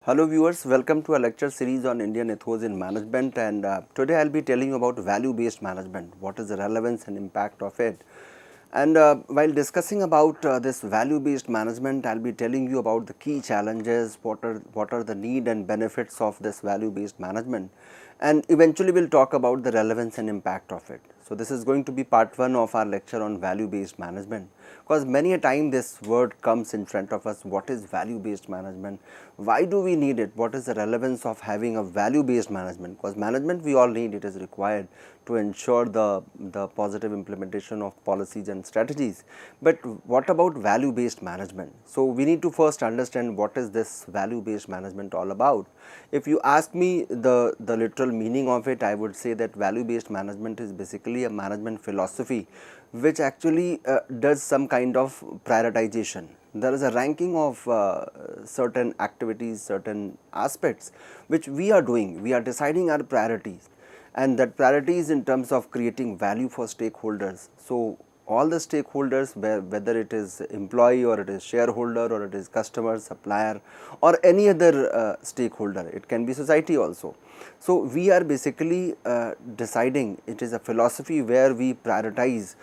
Hello viewers, welcome to a lecture series on Indian ethos in management, and today I will be telling you about value based management, what is the relevance and impact of it. And while discussing about this value based management, I will be telling you about the key challenges, what are the need and benefits of this value based management, and eventually we will talk about the relevance and impact of it. So, this is going to be part 1 of our lecture on value based management, because many a time this word comes in front of us. What is value based management? Why do we need it? What is the relevance of having a value based management? Because management we all need, it is required to ensure the positive implementation of policies and strategies. But what about value based management? So, we need to first understand what is this value based management all about. If you ask me the literal meaning of it, I would say that value based management is basically a management philosophy which actually does some kind of prioritization. There is a ranking of certain activities, certain aspects which we are doing. We are deciding our priorities, and that priority is in terms of creating value for stakeholders. So, all the stakeholders, whether it is employee or it is shareholder or it is customer, supplier or any other stakeholder, it can be society also. So, we are basically deciding, it is a philosophy where we prioritize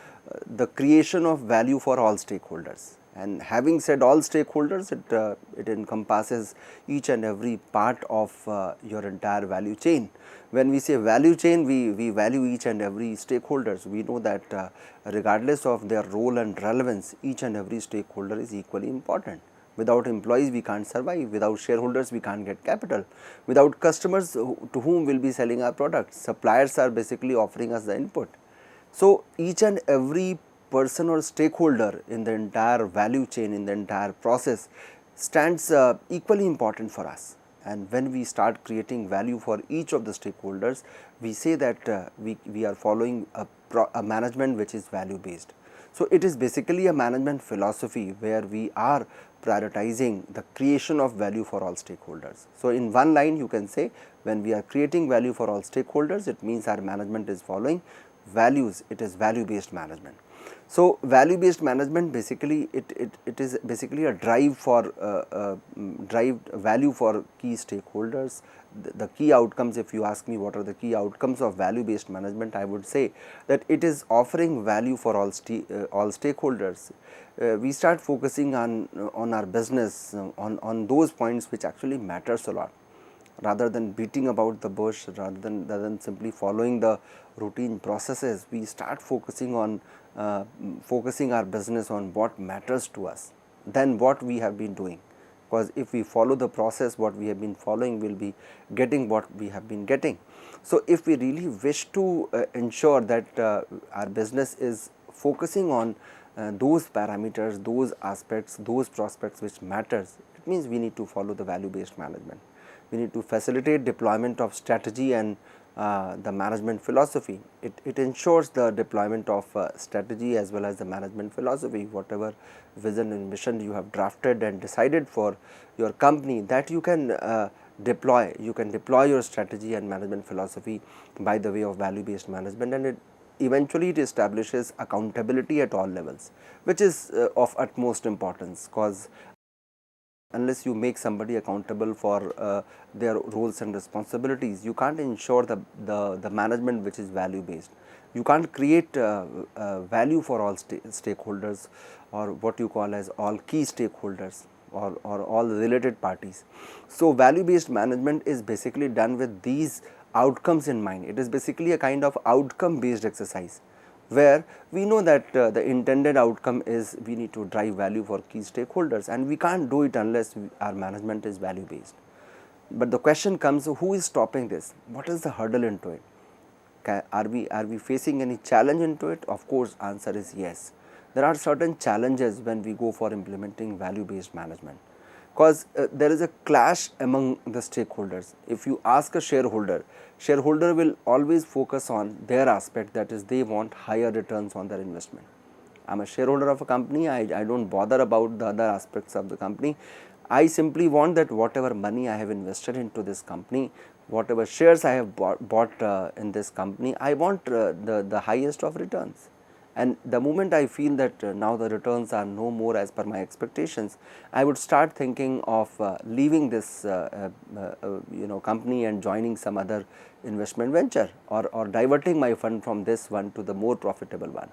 the creation of value for all stakeholders. And having said all stakeholders, it encompasses each and every part of your entire value chain. When we say value chain, we value each and every stakeholders. We know that regardless of their role and relevance, each and every stakeholder is equally important. Without employees, we can't survive. Without shareholders, we can't get capital. Without customers, to whom we will be selling our products? Suppliers are basically offering us the input. So, each and every person or stakeholder in the entire value chain, in the entire process stands equally important for us. And when we start creating value for each of the stakeholders, we say that we are following a management which is value based. So, it is basically a management philosophy where we are prioritizing the creation of value for all stakeholders. So, in one line you can say, when we are creating value for all stakeholders, it means our management is following values, it is value based management. So, value based management basically it is basically a drive for drive value for key stakeholders. The key outcomes, if you ask me what are the key outcomes of value based management, I would say that it is offering value for all stakeholders. We start focusing on our business, on those points which actually matters a lot, rather than beating about the bush, rather than simply following the routine processes. We start focusing on focusing our business on what matters to us than what we have been doing, because if we follow the process, what we have been following, will be getting what we have been getting. So, if we really wish to ensure that our business is focusing on those parameters, those aspects, those prospects which matters, it means we need to follow the value based management. We need to facilitate deployment of strategy and the management philosophy. It ensures the deployment of strategy as well as the management philosophy. Whatever vision and mission you have drafted and decided for your company, that you can deploy. You can deploy your strategy and management philosophy by the way of value based management, and eventually it establishes accountability at all levels, which is of utmost importance, because unless you make somebody accountable for their roles and responsibilities, you can't ensure the management which is value based. You can't create value for all stakeholders, or what you call as all key stakeholders, or all related parties. So, value based management is basically done with these outcomes in mind. It is basically a kind of outcome based exercise, where we know that the intended outcome is we need to drive value for key stakeholders, and we can't do it unless our management is value based. But the question comes, who is stopping this? What is the hurdle into it? Are we facing any challenge into it? Of course, answer is yes. There are certain challenges when we go for implementing value based management, because there is a clash among the stakeholders. If you ask a shareholder will always focus on their aspect, that is, they want higher returns on their investment. I am a shareholder of a company, I do not bother about the other aspects of the company. I simply want that whatever money I have invested into this company, whatever shares I have bought in this company, I want the highest of returns. And the moment I feel that now the returns are no more as per my expectations, I would start thinking of leaving this company and joining some other investment venture, or diverting my fund from this one to the more profitable one.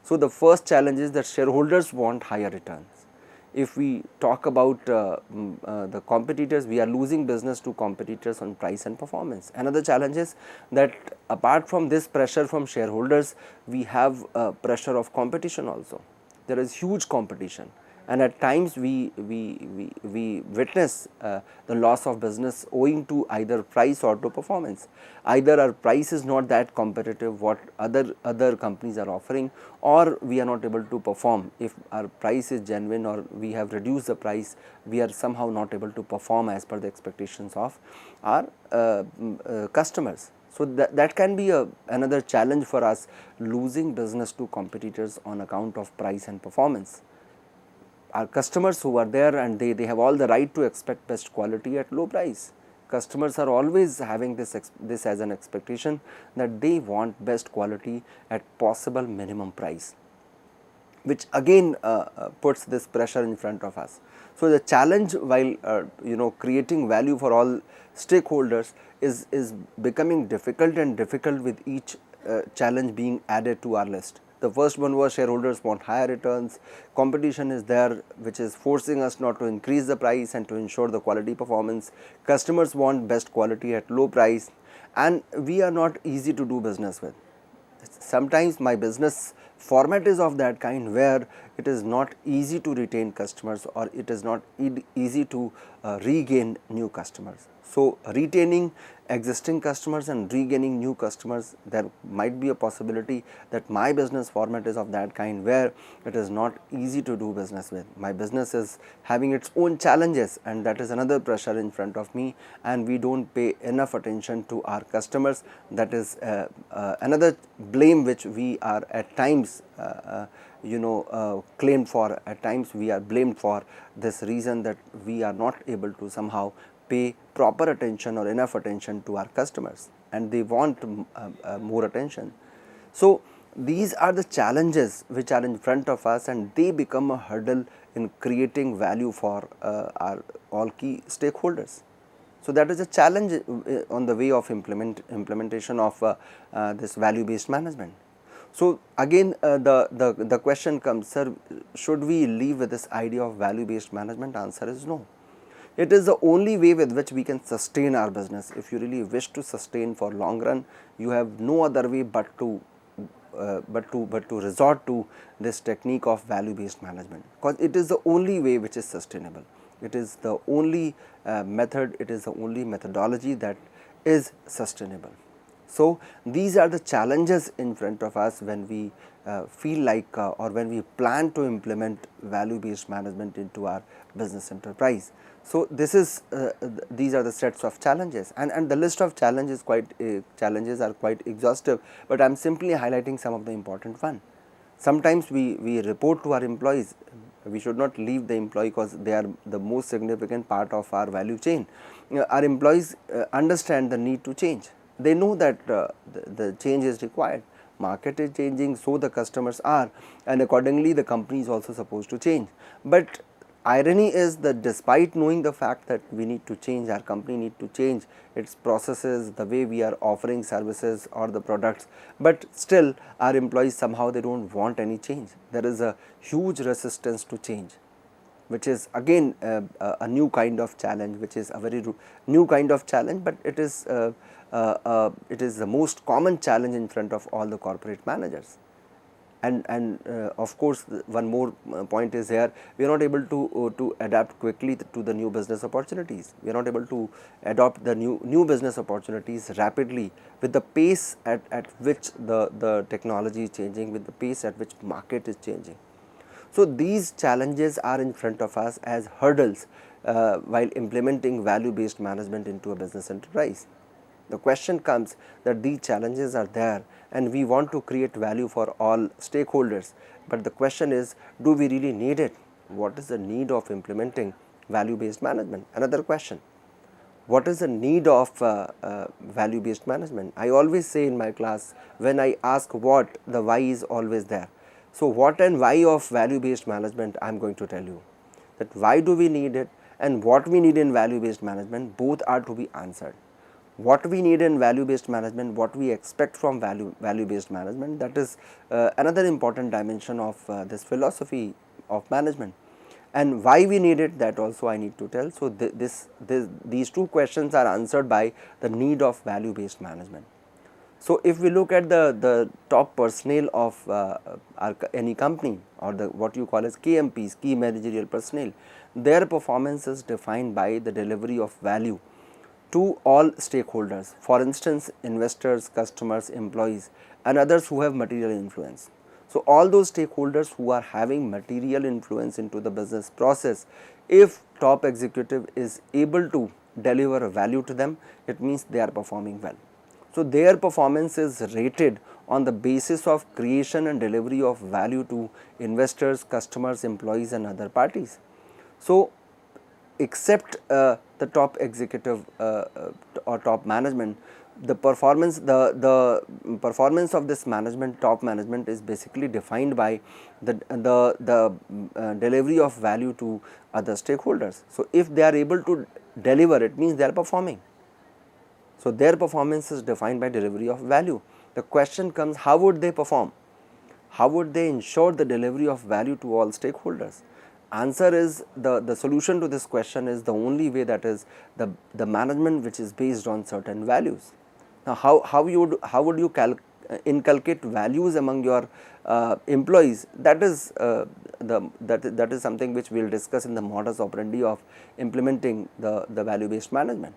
So, the first challenge is that shareholders want higher returns. If we talk about the competitors, we are losing business to competitors on price and performance. Another challenge is that apart from this pressure from shareholders, we have pressure of competition also. There is huge competition, and at times we witness the loss of business owing to either price or to performance. Either our price is not that competitive what other companies are offering, or we are not able to perform. If our price is genuine or we have reduced the price, we are somehow not able to perform as per the expectations of our customers. So, that can be another challenge for us, losing business to competitors on account of price and performance. Our customers who are there, and they have all the right to expect best quality at low price. Customers are always having this as an expectation, that they want best quality at possible minimum price, which again puts this pressure in front of us. So, the challenge while creating value for all stakeholders is becoming difficult and difficult with each challenge being added to our list. The first one was shareholders want higher returns, competition is there which is forcing us not to increase the price and to ensure the quality performance, customers want best quality at low price, and we are not easy to do business with. Sometimes my business format is of that kind where it is not easy to retain customers, or it is not easy to regain new customers. So, retaining existing customers and regaining new customers, there might be a possibility that my business format is of that kind where it is not easy to do business with. My business is having its own challenges, and that is another pressure in front of me, and we do not pay enough attention to our customers. That is another blame which we are at times claimed for. At times we are blamed for this reason, that we are not able to somehow pay proper attention or enough attention to our customers, and they want more attention. So, these are the challenges which are in front of us, and they become a hurdle in creating value for our all key stakeholders. So, that is a challenge on the way of implementation of this value based management. So, again the question comes, sir, should we leave with this idea of value based management? Answer is no. It is the only way with which we can sustain our business. If you really wish to sustain for long run, you have no other way but to resort to this technique of value based management, because it is the only way which is sustainable. It is the only method, it is the only methodology that is sustainable. So, these are the challenges in front of us when we feel like or when we plan to implement value based management into our business enterprise. So, this is these are the sets of challenges, and the list of challenges are quite exhaustive, but I am simply highlighting some of the important one. Sometimes we report to our employees. We should not leave the employee, because they are the most significant part of our value chain. Our employees understand the need to change. They know that the change is required. Market is changing, so the customers are, and accordingly the company is also supposed to change. But irony is that despite knowing the fact that we need to change, our company need to change its processes, the way we are offering services or the products, but still our employees somehow they do not want any change. There is a huge resistance to change, which is again a new kind of challenge, which is a very new kind of challenge, but it is the most common challenge in front of all the corporate managers. And of course, one more point is here, we are not able to adapt quickly to the new business opportunities. We are not able to adopt the new business opportunities rapidly with the pace at which the technology is changing, with the pace at which market is changing. So, these challenges are in front of us as hurdles while implementing value based management into a business enterprise. The question comes that these challenges are there, and we want to create value for all stakeholders, but the question is, do we really need it? What is the need of implementing value based management? Another question, what is the need of value based management? I always say in my class, when I ask what, the why is always there. So, what and why of value based management I am going to tell you, that why do we need it and what we need in value based management, both are to be answered. What we need in value based management, what we expect from value based management, that is another important dimension of this philosophy of management, and why we need it, that also I need to tell. So, these two questions are answered by the need of value based management. So, if we look at the top personnel of any company, or the what you call as KMPs, key managerial personnel, their performance is defined by the delivery of value to all stakeholders, for instance investors, customers, employees and others who have material influence. So, all those stakeholders who are having material influence into the business process, if top executive is able to deliver value to them, it means they are performing well. So, their performance is rated on the basis of creation and delivery of value to investors, customers, employees and other parties. So, except the top executive or top management, the performance of this management, top management, is basically defined by the delivery of value to other stakeholders. So, if they are able to deliver, it means they are performing. So, their performance is defined by delivery of value. The question comes, how would they perform? How would they ensure the delivery of value to all stakeholders? Answer is, the solution to this question is the only way, that is the management which is based on certain values. Now, how would you inculcate values among your employees? That is that is something which we will discuss in the modus operandi of implementing the value based management.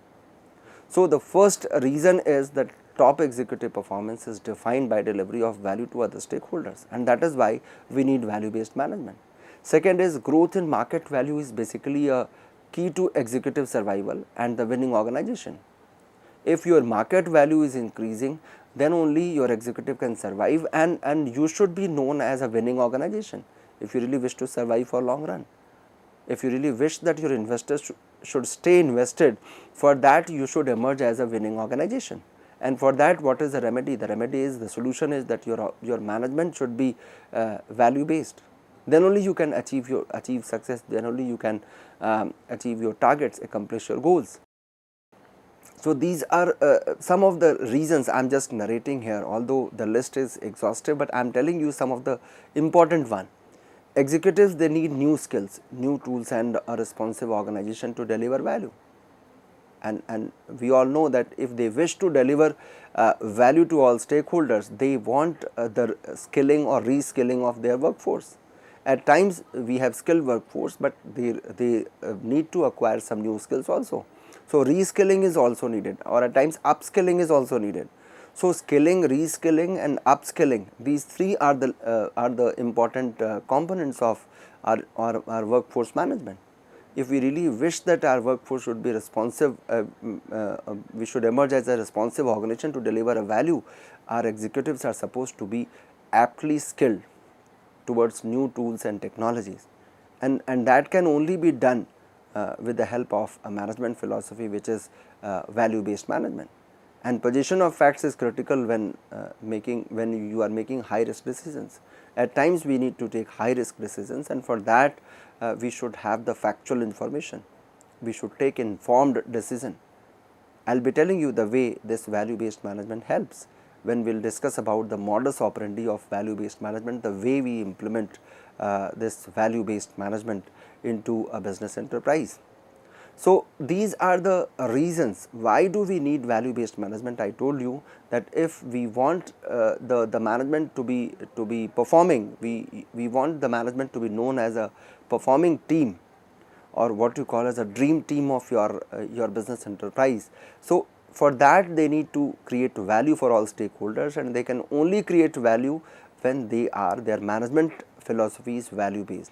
So, the first reason is that top executive performance is defined by delivery of value to other stakeholders, and that is why we need value based management. Second is, growth in market value is basically a key to executive survival and the winning organization. If your market value is increasing, then only your executive can survive, and you should be known as a winning organization if you really wish to survive for long run. If you really wish that your investors should stay invested, for that you should emerge as a winning organization. And for that, what is the remedy? The remedy is, the solution is that your management should be value based. Then only you can achieve success, then only you can achieve your targets, accomplish your goals. So, these are some of the reasons I am just narrating here, although the list is exhaustive, but I am telling you some of the important one. Executives, they need new skills, new tools and a responsive organization to deliver value. And we all know that if they wish to deliver value to all stakeholders, they want the skilling or reskilling of their workforce. At times we have skilled workforce, but they need to acquire some new skills also. So, reskilling is also needed, or at times upskilling is also needed. So, skilling, reskilling and upskilling, these three are the important components of our workforce management. If we really wish that our workforce should be responsive, we should emerge as a responsive organization to deliver a value, our executives are supposed to be aptly skilled towards new tools and technologies, and that can only be done with the help of a management philosophy which is value based management. And position of facts is critical when you are making high risk decisions. At times we need to take high risk decisions, and for that we should have the factual information. We should take informed decision. I will be telling you the way this value based management helps when we will discuss about the modus operandi of value based management, the way we implement this value based management into a business enterprise. So, these are the reasons why do we need value based management. I told you that if we want the management to be performing, we want the management to be known as a performing team, or what you call as a dream team of your business enterprise. So, for that they need to create value for all stakeholders, and they can only create value when their management philosophy is value based.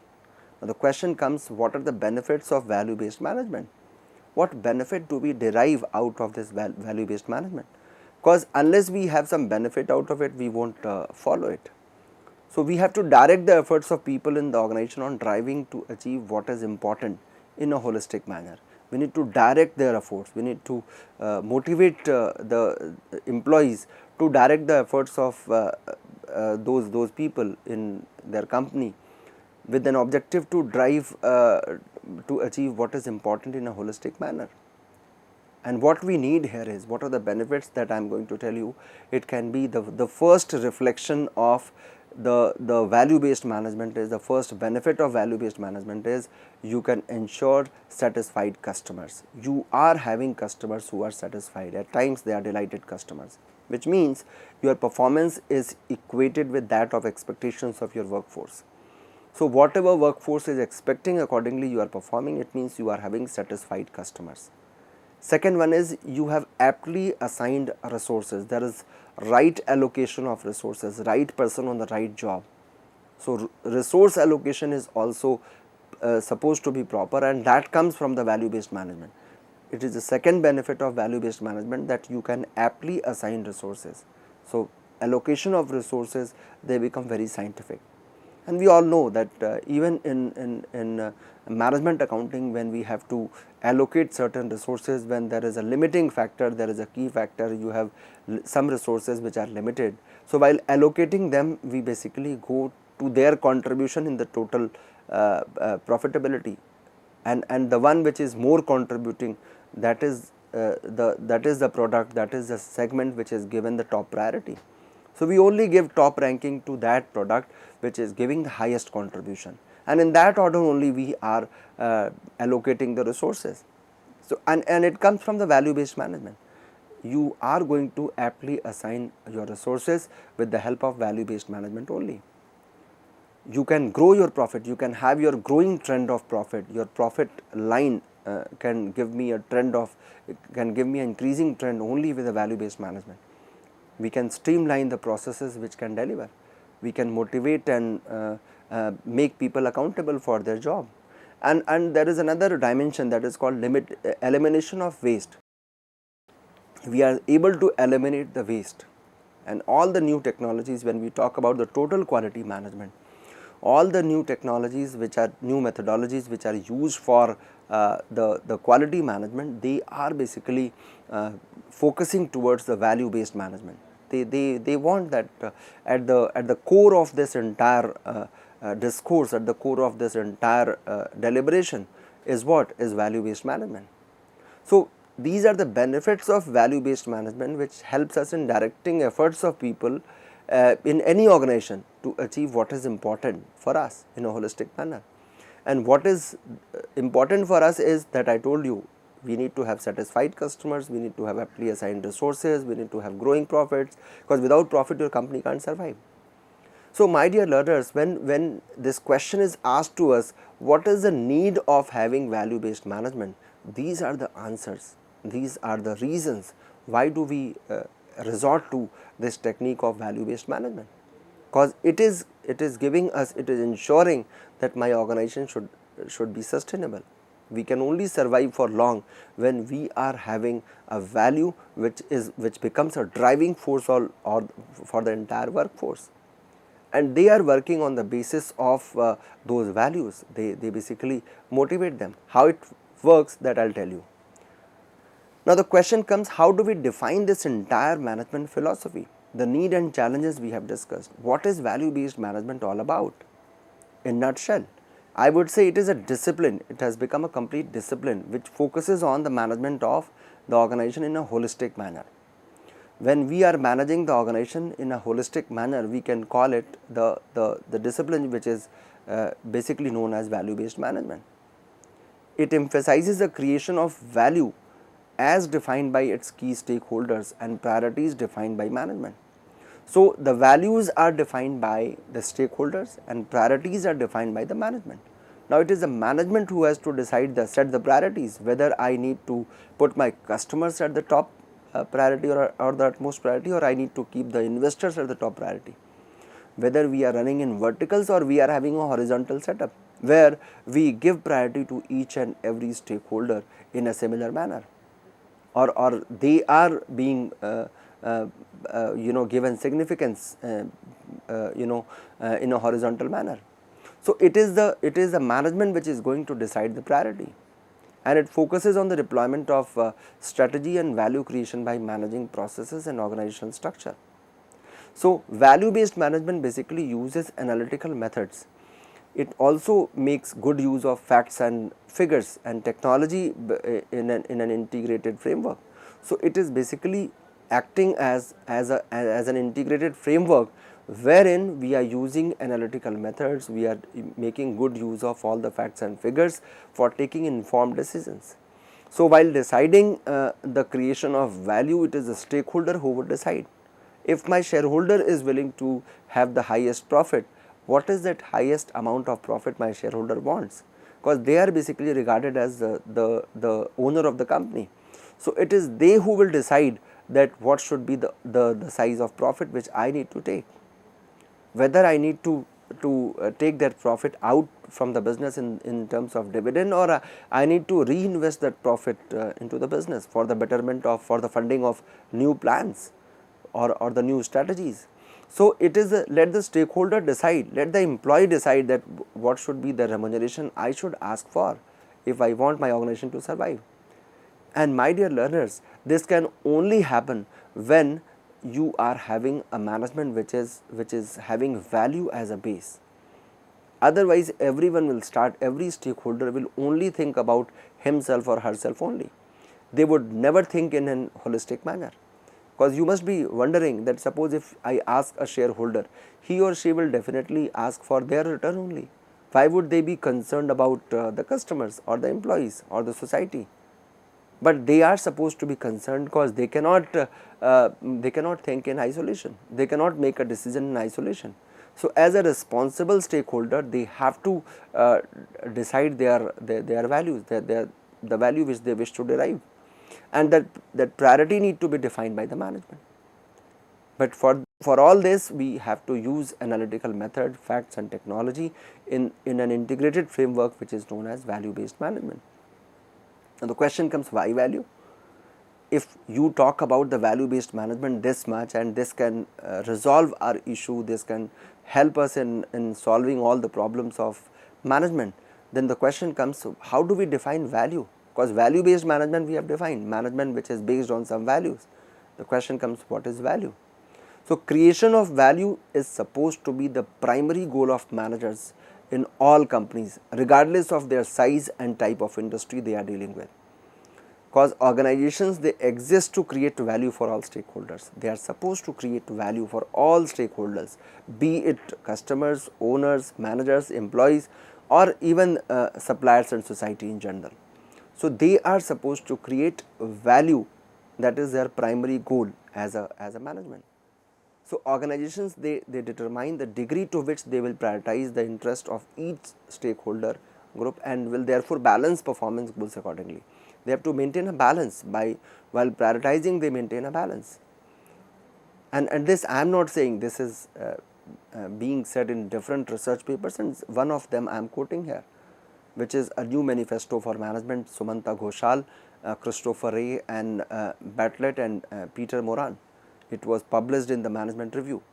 Now, the question comes, what are the benefits of value based management? What benefit do we derive out of this value based management? Because unless we have some benefit out of it, we won't follow it. So, we have to direct the efforts of people in the organization on driving to achieve what is important in a holistic manner. We need to direct their efforts, we need to motivate the employees to direct the efforts of those people in their company with an objective to drive to achieve what is important in a holistic manner. And what we need here is, what are the benefits that I am going to tell you. It can be the first reflection of the value based management is, the first benefit of value based management is you can ensure satisfied customers. You are having customers who are satisfied, at times they are delighted customers, which means your performance is equated with that of expectations of your workforce. So whatever workforce is expecting, accordingly you are performing. It means you are having satisfied customers. Second one is you have aptly assigned resources. There is right allocation of resources, right person on the right job. So resource allocation is also supposed to be proper, and that comes from the value based management. It is the second benefit of value based management, that you can aptly assign resources. So allocation of resources, they become very scientific. And we all know that even in management accounting, when we have to allocate certain resources, when there is a limiting factor, there is a key factor, you have some resources which are limited. So allocating them, we basically go to their contribution in the total profitability, and the one which is more contributing, that is the product, that is the segment which is given the top priority. So we only give top ranking to that product which is giving the highest contribution, and in that order only we are allocating the resources. So and it comes from the value based management. You are going to aptly assign your resources with the help of value based management only. You can grow your profit, you can have your growing trend of profit. Your profit line can give me a trend of, can give me an increasing trend only with a value based management. We can streamline the processes which can deliver. We can motivate and make people accountable for their job. And there is another dimension that is called elimination of waste. We are able to eliminate the waste, and all the new technologies, when we talk about the total quality management, all the new technologies which are new methodologies which are used for the quality management, they are basically focusing towards the value based management. They want that at the core of this entire discourse, at the core of this entire deliberation is what is value based management. So these are the benefits of value based management, which helps us in directing efforts of people in any organization to achieve what is important for us in a holistic manner. And what is important for us is that I told you, we need to have satisfied customers, we need to have aptly assigned resources, we need to have growing profits, because without profit your company can't survive. So my dear learners, when this question is asked to us, what is the need of having value based management, these are the answers, these are the reasons why do we resort to this technique of value based management. Because it is giving us, it is ensuring that my organization should be sustainable. We can only survive for long when we are having a value which becomes a driving force or for the entire workforce, and they are working on the basis of those values. They basically motivate them. How it works, that I'll tell you. Now the question comes, how do we define this entire management philosophy? The need and challenges we have discussed. What is value based management all about? In a nutshell, I would say it is a discipline. It has become a complete discipline which focuses on the management of the organization in a holistic manner. When we are managing the organization in a holistic manner, we can call it the discipline which is basically known as value based management. It emphasizes the creation of value as defined by its key stakeholders and priorities defined by management. So the values are defined by the stakeholders and priorities are defined by the management. Now it is the management who has to decide set the priorities, whether I need to put my customers at the top priority or the utmost priority, or I need to keep the investors at the top priority. Whether we are running in verticals or we are having a horizontal setup where we give priority to each and every stakeholder in a similar manner, or they are being given significance in a horizontal manner. So it is the management which is going to decide the priority, and it focuses on the deployment of strategy and value creation by managing processes and organizational structure. So, value based management basically uses analytical methods. It also makes good use of facts and figures and technology in an integrated framework. So, it is basically acting as an integrated framework wherein we are using analytical methods, we are making good use of all the facts and figures for taking informed decisions. So, while deciding the creation of value, it is the stakeholder who would decide. If my shareholder is willing to have the highest profit, what is that highest amount of profit my shareholder wants? Because they are basically regarded as the owner of the company. So, it is they who will decide that what should be the size of profit which I need to take. Whether I need to take that profit out from the business in terms of dividend, or I need to reinvest that profit into the business for the betterment of, for the funding of new plans or the new strategies. So, it is let the stakeholder decide, let the employee decide that what should be the remuneration I should ask for if I want my organization to survive. And my dear learners, this can only happen when you are having a management which is having value as a base. Otherwise, everyone will start, every stakeholder will only think about himself or herself only. They would never think in an holistic manner. Because you must be wondering that suppose if I ask a shareholder, he or she will definitely ask for their return only. Why would they be concerned about the customers or the employees or the society? But they are supposed to be concerned because they cannot think in isolation, they cannot make a decision in isolation. So, as a responsible stakeholder, they have to decide their values, the value which they wish to derive, and that priority need to be defined by the management. But for all this, we have to use analytical method, facts and technology in an integrated framework which is known as value based management. Now, the question comes, why value? If you talk about the value based management this much, and this can resolve our issue, this can help us in solving all the problems of management, then the question comes, how do we define value? Because value based management we have defined, management which is based on some values. The question comes, what is value? So, creation of value is supposed to be the primary goal of managers in all companies, regardless of their size and type of industry they are dealing with. Because organizations, they exist to create value for all stakeholders. They are supposed to create value for all stakeholders, be it customers, owners, managers, employees, or even suppliers and society in general. So, they are supposed to create value, that is their primary goal as a management. So, organizations, they determine the degree to which they will prioritize the interest of each stakeholder group and will therefore balance performance goals accordingly. They have to maintain a balance, while prioritizing they maintain a balance. And this I am not saying, this is being said in different research papers, and one of them I am quoting here, which is a new manifesto for management, Sumanta Ghoshal, Christopher Ray and Bartlett and Peter Moran. It was published in the Management Review.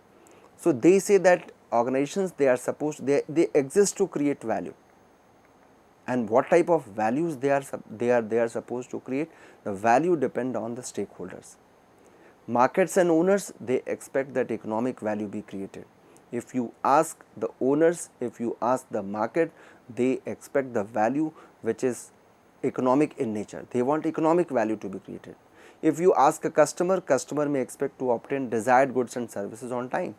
So, they say that organizations, they are supposed, they exist to create value, and what type of values they are supposed to create, the value depend on the stakeholders. Markets and owners, they expect that economic value be created. If you ask the owners, if you ask the market, they expect the value which is economic in nature. They want economic value to be created. If you ask a customer, customer may expect to obtain desired goods and services on time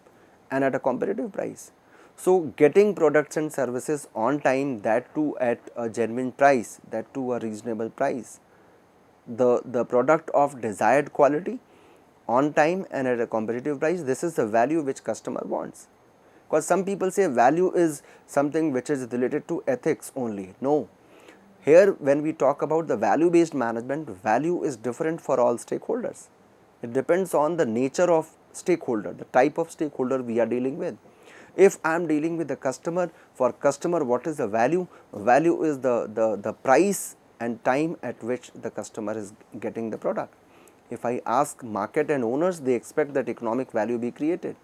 and at a competitive price. So, getting products and services on time, that too at a genuine price, that too a reasonable price, the product of desired quality on time and at a competitive price, this is the value which customer wants. Because some people say value is something which is related to ethics only. No, here when we talk about the value based management, value is different for all stakeholders. It depends on the nature of stakeholder, the type of stakeholder we are dealing with. If I am dealing with the customer, for customer what is the value? Value is the price and time at which the customer is getting the product. If I ask market and owners, they expect that economic value be created.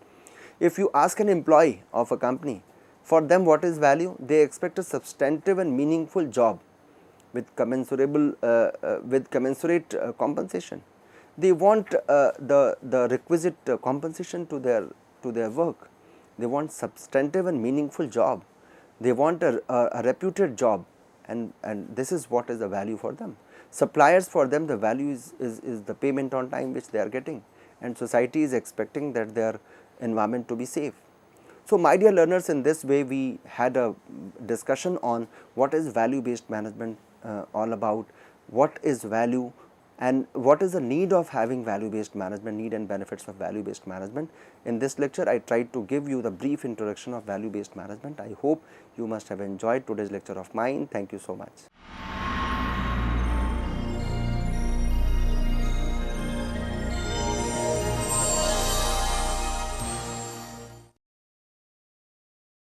If you ask an employee of a company, for them what is value? They expect a substantive and meaningful job with commensurate compensation. They want the requisite compensation to their to their work. They want substantive and meaningful job. They want a reputed job, and this is what is the value for them. Suppliers, for them the value is the payment on time which they are getting, and society is expecting that their environment to be safe. So, my dear learners, in this way we had a discussion on what is value based management all about, what is value, and what is the need of having value based management, need and benefits of value based management. In this lecture, I tried to give you the brief introduction of value based management. I hope you must have enjoyed today's lecture of mine. Thank you so much.